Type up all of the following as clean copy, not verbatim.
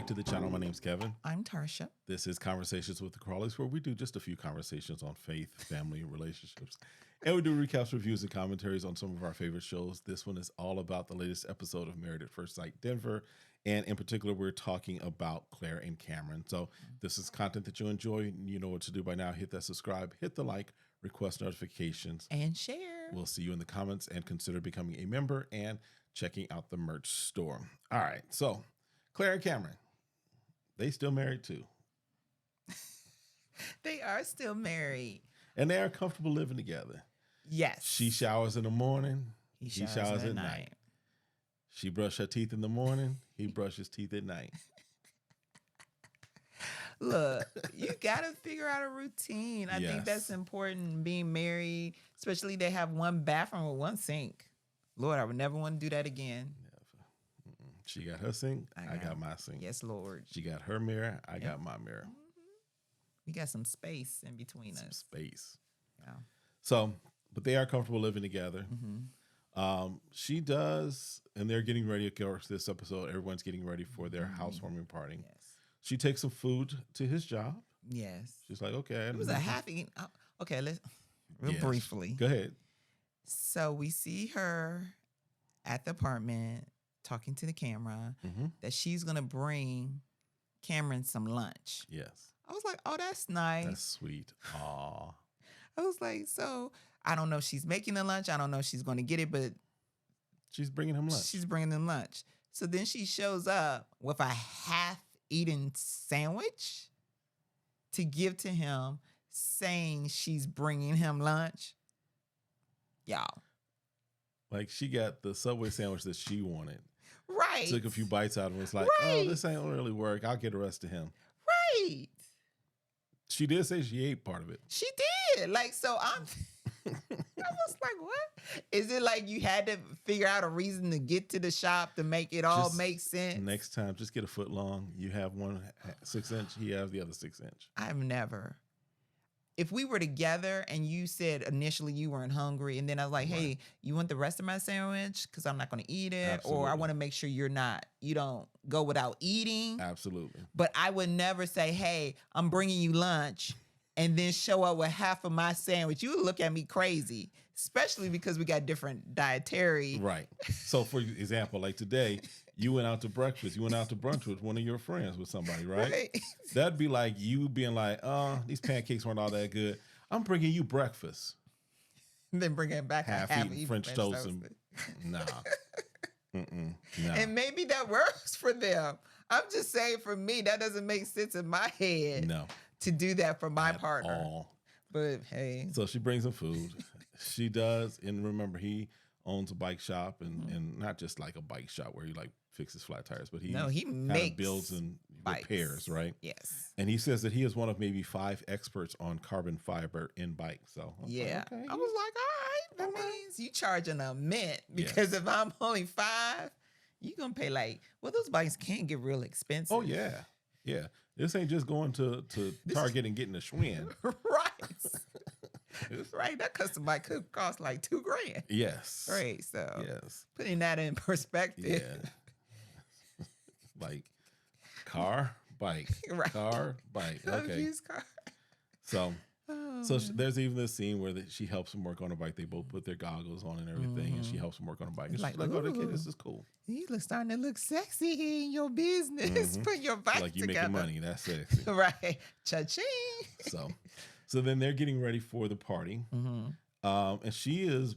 to the channel. My name's Kevin. I'm Tarsha. This is Conversations with the Crawleys, where we do just a few conversations on faith, family, and relationships. And we do recaps, reviews, and commentaries on some of our favorite shows. This one is all about the latest episode of Married at First Sight Denver. And in particular, we're talking about Claire and Cameron. So this is content that you enjoy. You know what to do by now. Hit that subscribe, hit the like, request notifications, and share. We'll see you in the comments, and consider becoming a member and checking out the merch store. All right. So Claire and Cameron, they still married too. They are still married. And they are comfortable living together. Yes. She showers in the morning. He showers at night. night. She brushes her teeth in the morning. He brushes teeth at night. Look, you got to figure out a routine. I think that's important being married, especially they have one bathroom with one sink. Lord, I would never want to do that again. Never. She got her sink. I got my sink. Yes, Lord. She got her mirror. I got my mirror. Mm-hmm. We got some space in between us. Space. Yeah. So, but they are comfortable living together. Mm-hmm. She does, and they're getting ready. Of course, this episode, everyone's getting ready for their housewarming party. Yes. She takes some food to his job. Yes. She's like, okay. It was a half eaten. Okay, let's briefly. Go ahead. So we see her at the apartment talking to the camera that she's going to bring Cameron some lunch. Yes. I was like, oh, that's nice. That's sweet. Aw. I was like, so I don't know if she's making the lunch. I don't know if she's going to get it, but she's bringing him lunch. She's bringing him lunch. So then she shows up with a half-eaten sandwich to give to him, saying she's bringing him lunch. Y'all. Like, she got the Subway sandwich that she wanted. Right. Took a few bites out of it. Was like, oh, this ain't really work. I'll get the rest of him. Right. She did say she ate part of it. She did. Like, so I was like, what? Is it like you had to figure out a reason to get to the shop to make it all make sense? Next time, just get a foot long. You have one 6-inch. He has the other 6-inch. I've never. If we were together and you said initially you weren't hungry, and then I was like, hey, you want the rest of my sandwich? Because I'm not going to eat it. Absolutely. Or I want to make sure you don't go without eating. Absolutely. But I would never say, hey, I'm bringing you lunch, and then show up with half of my sandwich. You would look at me crazy, especially because we got different dietary. Right. So for example, like today, you went out to breakfast. You went out to brunch with one of your friends, with somebody, right? That'd be like you being like, these pancakes weren't all that good. I'm bringing you breakfast. And then bring it back half-eaten French toast. And, nah. Nah. And maybe that works for them. I'm just saying, for me, that doesn't make sense in my head. No. To do that for my partner. All. But hey. So she brings him food. She does. And remember, he owns a bike shop, and not just like a bike shop where he like fixes flat tires, but he makes builds and repairs, right? Yes. And he says that he is one of maybe 5 experts on carbon fiber in bikes. So I was like, all right, that means you charging a mint, because if I'm only 5, you're gonna pay like, well, those bikes can get real expensive. Oh yeah. Yeah. This ain't just going to Target and getting a Schwinn. Right. Right. That custom bike could cost like $2,000. Yes. Right. So yes. Putting that in perspective. Yeah. Like car, bike. Right. Car, bike. Okay. Used car. So there's even this scene where she helps him work on a bike. They both put their goggles on and everything, and she helps him work on a bike. And like, she's like, okay, this is cool. You starting to look sexy here in your business. Put your bike like you together. making money. That's sexy. Right. Cha-ching. So then they're getting ready for the party. And she is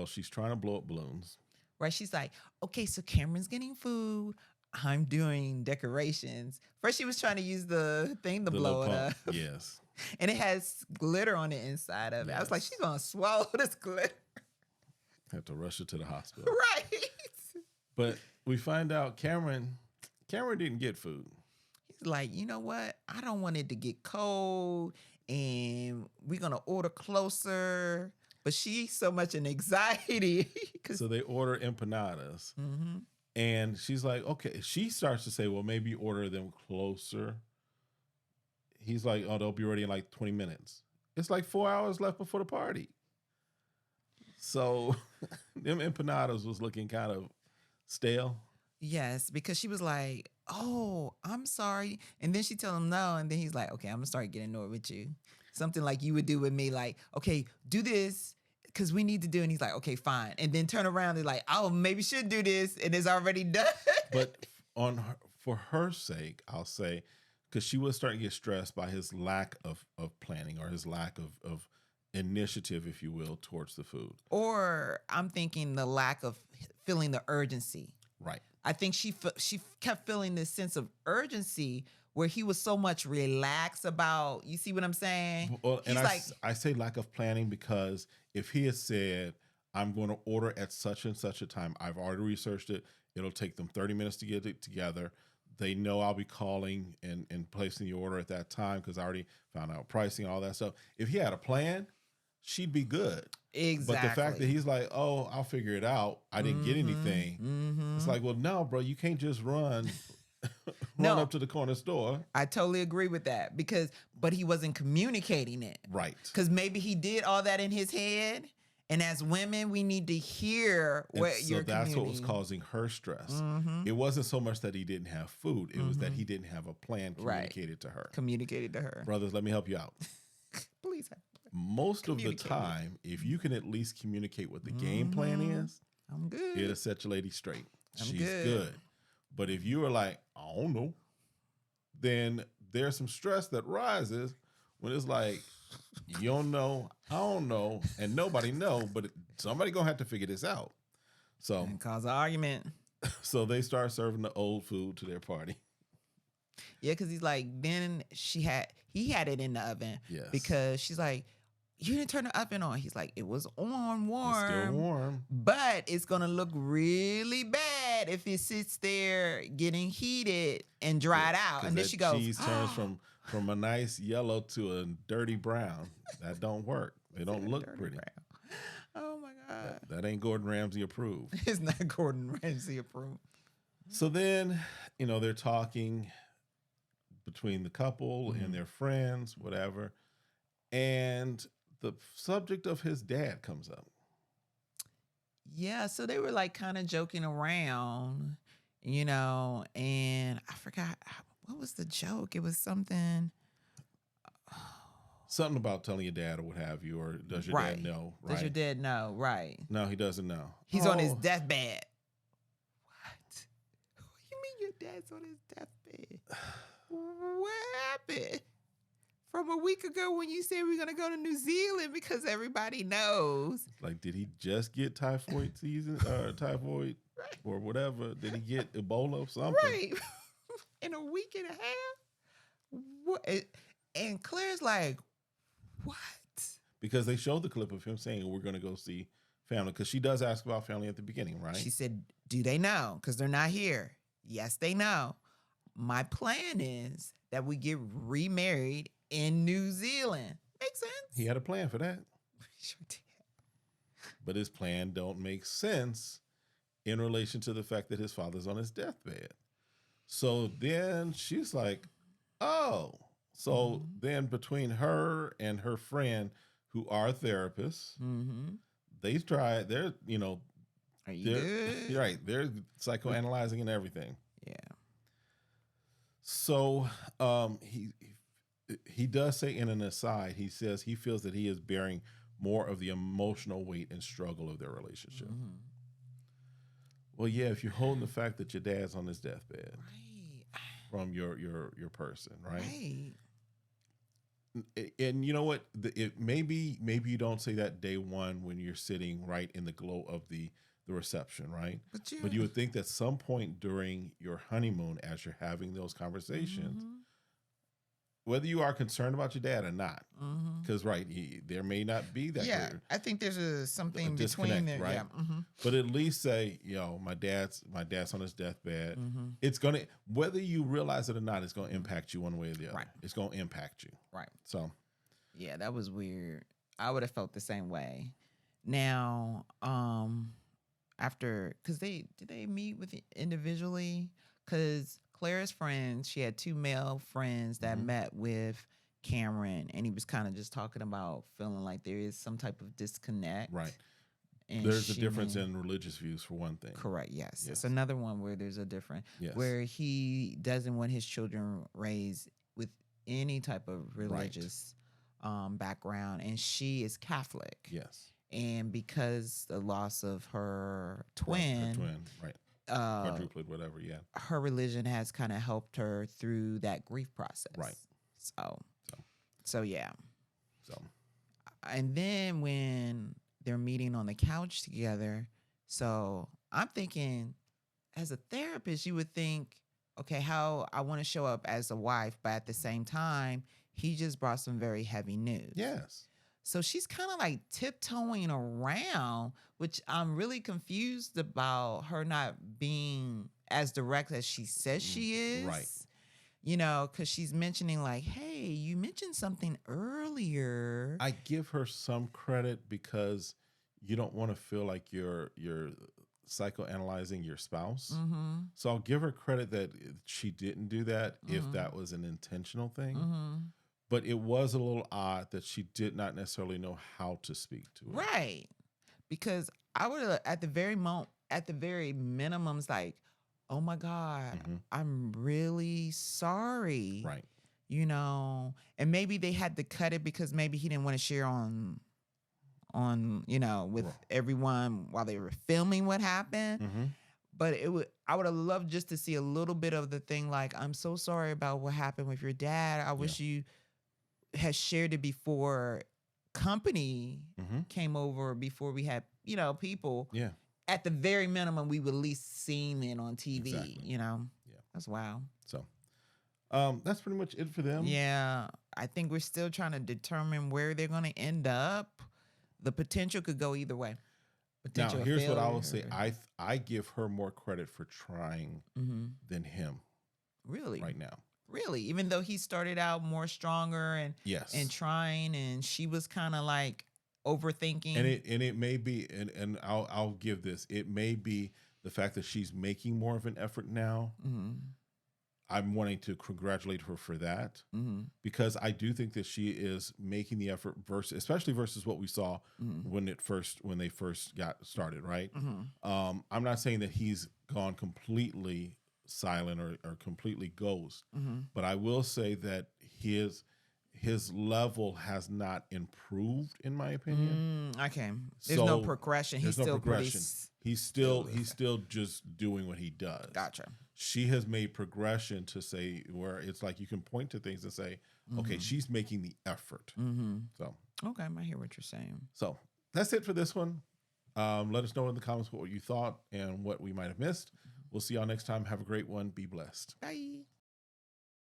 she's trying to blow up balloons. Right. She's like, okay, so Cameron's getting food. I'm doing decorations. First, she was trying to use the thing to blow it up. Yes. And it has glitter on the inside of it. I was like, she's going to swallow this glitter. Have to rush her to the hospital. Right. But we find out Cameron didn't get food. He's like, you know what? I don't want it to get cold, and we're going to order closer. But she's so much in anxiety. So they order empanadas. And she's like, okay. She starts to say, well, maybe order them closer. He's like, oh, they'll be ready in like 20 minutes. It's like 4 hours left before the party. So them empanadas was looking kind of stale. Yes, because she was like, "Oh, I'm sorry," and then she told him no, and then he's like, "Okay, I'm gonna start getting annoyed with you." Something like you would do with me, like, "Okay, do this because we need to do," and he's like, "Okay, fine," and then turn around and like, "Oh, maybe should do this," and it's already done. But for her sake, I'll say, because she was starting to get stressed by his lack of planning or his lack of initiative, if you will, towards the food. Or I'm thinking the lack of feeling the urgency. Right. I think she kept feeling this sense of urgency where he was so much relaxed about. You see what I'm saying? Well, and He's like, I say lack of planning because if he had said, I'm going to order at such and such a time, I've already researched it. It'll take them 30 minutes to get it together. They know I'll be calling and placing the order at that time because I already found out pricing, all that stuff. If he had a plan, she'd be good. exactly. But the fact that he's like, oh, I'll figure it out. I didn't get anything. It's like, well, no, bro, you can't just run No. up to the corner store. I totally agree with that but he wasn't communicating it. Right. Because maybe he did all that in his head. And as women, we need to hear what so you're that's what was communicating. causing her stress. It wasn't so much that he didn't have food. It was that he didn't have a plan communicated to her. Communicated to her. Brothers, let me help you out. Please. Most of the Communicate. time, if you can at least communicate what the game plan is, I'm good. it'll set your lady straight. She's good. good. But if you are like, I don't know, then there's some stress that rises when it's like, you don't know, I don't know, and nobody know, but somebody gonna have to figure this out. So And cause an argument. so they start serving the old food to their party. Yeah, because he's like, then he had it in the oven. Yes. Because she's like, you didn't turn the oven on. He's like, it was on warm. It's still warm. But it's gonna look really bad if it sits there getting heated and dried out. And then she goes, cheese turns from a nice yellow to a dirty brown. That don't work. They don't look pretty. Brown. Oh my God. That ain't Gordon Ramsay approved. It's not Gordon Ramsay approved. So then, they're talking between the couple and their friends, whatever. And the subject of his dad comes up. Yeah, so they were like kind of joking around, and I forgot what was the joke. It was something. Something about telling your dad or what have you, or does your dad know? Right? Does your dad know? Right. No, he doesn't know. He's on his deathbed. What? You mean your dad's on his deathbed? What happened? From a week ago when you said we're going to go to New Zealand because everybody knows. Like, did he just get typhoid season or typhoid or whatever? Did he get Ebola or something? Right. In a week and a half? What? And Claire's like, what? Because they showed the clip of him saying, we're going to go see family. Because she does ask about family at the beginning, right? She said, do they know? Because they're not here. Yes, they know. My plan is that we get remarried in New Zealand. Makes sense. He had a plan for that. Sure did. But his plan don't make sense in relation to the fact that his father's on his deathbed. So then she's like, oh. So then between her and her friend, who are therapists, they tried, they're, Are you good? right, they're psychoanalyzing and everything. Yeah. So he does say in an aside, he says he feels that he is bearing more of the emotional weight and struggle of their relationship. Well, yeah, if you're holding the fact that your dad's on his deathbed from your person, right? Right. And you know what? Maybe you don't say that day one when you're sitting right in the glow of the reception, right? But you would think that some point during your honeymoon, as you're having those conversations, whether you are concerned about your dad or not, because there may not be that. Yeah, I think there's something disconnect, between there, right? Yeah. But at least say, my dad's on his deathbed. It's gonna, whether you realize it or not, it's gonna impact you one way or the other. Right. It's gonna impact you. Right. So, yeah, that was weird. I would have felt the same way. Now, after, because did they meet with individually? Because Claire's friends, she had two male friends that met with Cameron, and he was kind of just talking about feeling like there is some type of disconnect. right. And There's a difference in religious views, for one thing. Correct. Yes. Yes. It's another one where there's a difference. Yes. Where he doesn't want his children raised with any type of religious background, and she is Catholic. Yes. And because the loss of her twin, right. Quadruplet, whatever, yeah. her religion has kind of helped her through that grief process. Right. So yeah. So. And then when they're meeting on the couch together, so I'm thinking, as a therapist, you would think, okay, how I want to show up as a wife, but at the same time, he just brought some very heavy news. Yes. So she's kind of like tiptoeing around, which I'm really confused about her not being as direct as she says she is. Right. You know, because she's mentioning like, hey, you mentioned something earlier. I give her some credit because you don't want to feel like you're psychoanalyzing your spouse. Mm-hmm. So I'll give her credit that she didn't do that if that was an intentional thing. Mm-hmm. But it was a little odd that she did not necessarily know how to speak to it. Right. Because I would have at the very minimums like, oh my God, I'm really sorry. Right. You know, and maybe they had to cut it because maybe he didn't want to share on with everyone while they were filming what happened. Mm-hmm. But I would have loved just to see a little bit of the thing like, I'm so sorry about what happened with your dad. I wish you had shared it before company came over, before we had, people. Yeah. At the very minimum, we would at least seen it on TV, Exactly. Yeah. That's wild. So that's pretty much it for them. Yeah. I think we're still trying to determine where they're going to end up. The potential could go either way. Now, here's what I will say. I give her more credit for trying than him. Really? Right now. Really? Even though he started out more stronger and trying, and she was kind of like overthinking. And it may be, and I'll give this. It may be the fact that she's making more of an effort now. Mm-hmm. I'm wanting to congratulate her for that because I do think that she is making the effort especially versus what we saw when they first got started, right? I'm not saying that he's gone completely silent or completely ghost, but I will say that his level has not improved, in my opinion. Okay. There's no progression. He's still progression. He's still just doing what he does. Gotcha. She has made progression to say where it's like you can point to things and say, okay, she's making the effort. So okay, I hear what you're saying. So that's it for this one. Let us know in the comments what you thought and what we might have missed. We'll see y'all next time. Have a great one. Be blessed. Bye.